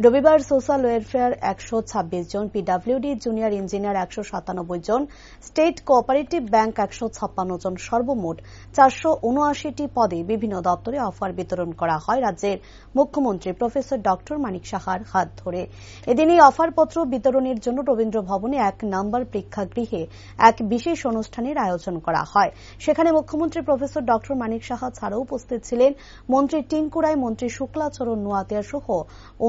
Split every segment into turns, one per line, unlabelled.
রবিবার social welfare 126 জন, PWD junior engineer 197 জন, state cooperative bank 156 জন, সর্বমোট 479টি পদে বিভিন্ন দপ্তরে অফার বিতরণ করা হয় রাজ্যের মুখ্যমন্ত্রী প্রফেসর ডক্টর মানিক সাহার হাত ধরে। এদিন এই অফারপত্র বিতরণের জন্য রবীন্দ্র ভবনে 1 নম্বর প্রেক্ষাগৃহে এক বিশেষ অনুষ্ঠানের আয়োজন করা হয়। সেখানে মুখ্যমন্ত্রী প্রফেসর ডক্টর মানিক সাহা ছাড়াও উপস্থিত ছিলেন মন্ত্রী টিঙ্কু রায়, মন্ত্রী শুক্লাচরণ নোয়াতিয়া সহ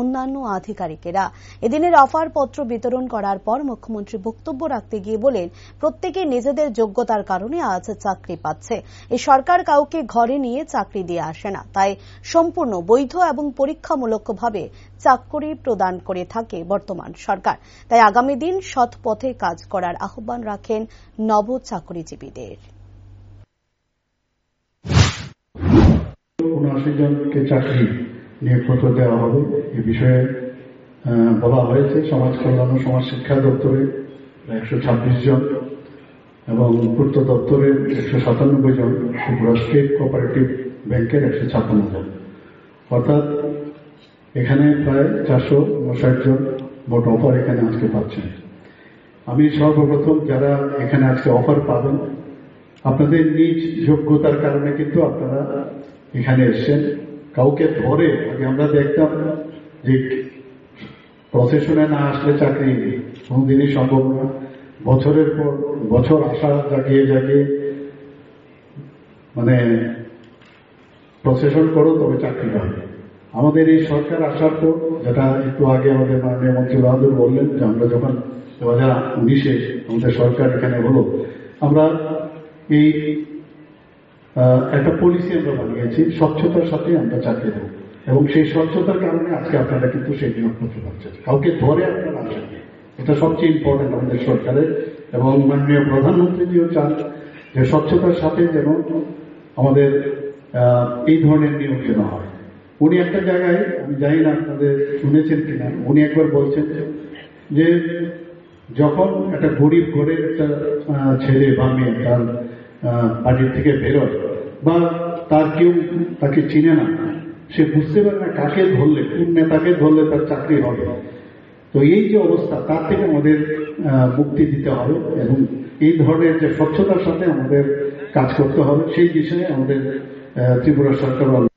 অন্যান্য আধিকারিকেরা। এদিনের অফারপত্র বিতরণ করার পর মুখ্যমন্ত্রী বক্তব্য রাখতে গিয়ে বলেন, প্রত্যেকে নিজেদের যোগ্যতার কারণে আজ চাকরি পাচ্ছে। এই সরকার কাউকে ঘরে নিয়ে চাকরি দিয়ে আসে না, তাই সম্পূর্ণ বৈধ এবং পরীক্ষামূলকভাবে চাকরি প্রদান করে থাকে বর্তমান সরকার। তাই আগামী দিন সৎ পথে কাজ করার আহ্বান রাখেন নব চাকরিজীবীদের।
79 জনকে চাকরি নিয়োগপত্র দেওয়া হবে এ বিষয়ে বলা হয়েছে। সমাজ কল্যাণ ও সমাজ শিক্ষা দপ্তরে 126 জন এবং পূর্ত দপ্তরের 197 জন, ত্রিপুরা স্টেট কোঅপারেটিভ ব্যাংকের 156 জন, অর্থাৎ এখানে প্রায় 459 জন মোট অফার এখানে আজকে পাচ্ছেন। আমি সর্বপ্রথম যারা এখানে আজকে অফার পাবেন, আপনাদের নিজ যোগ্যতার কারণে কিন্তু আপনারা এখানে এসছেন। কাউকে ধরে আগে আমরা দেখতাম যে প্রফেশনে না আসলে চাকরি কোনদিনই সম্ভব না। বছরের পর বছর আশা জাগিয়ে জাগিয়ে প্রফেশন করো তবে চাকরি পাবে। আমাদের এই সরকার আসার পর, যেটা একটু আগে আমাদের মাননীয় মন্ত্রী বাহাদুর বললেন, যে আমরা যখন 2019-এ আমাদের সরকার এখানে হলো, আমরা এই একটা পলিসি আমরা বানিয়েছি, স্বচ্ছতার সাথে আমরা চাকরি দেব, এবং সেই স্বচ্ছতার কারণে আজকে আপনারা কিন্তু সেই নিয়োগপত্র পাচ্ছেন। কাউকে ধরে আপনারা আসেন, এটা সবচেয়ে ইম্পর্টেন্ট আমাদের সরকারের। এবং মাননীয় প্রধানমন্ত্রীজিও চান যে স্বচ্ছতার সাথে যেন আমাদের এই ধরনের নিয়োগ যেন হয়। উনি একটা জায়গায়, আমি জানি না আপনাদের শুনেছেন কিনা, উনি একবার বলছেন যে যখন একটা গরিব ঘরের একটা ছেলে বা মেয়ে তার বাড়ির থেকে বেরোয়, বা তার কেউ তাকে চিনে না, সে বুঝতে পারে না কাকে ধরলে, কোন নেতাকে ধরলে তার চাকরি হবে। তো এই যে অবস্থা, তার থেকে আমাদের মুক্তি দিতে হবে এবং এই ধরনের যে স্বচ্ছতার সাথে আমাদের কাজ করতে হবে, সেই বিষয়ে আমাদের ত্রিপুরা সরকার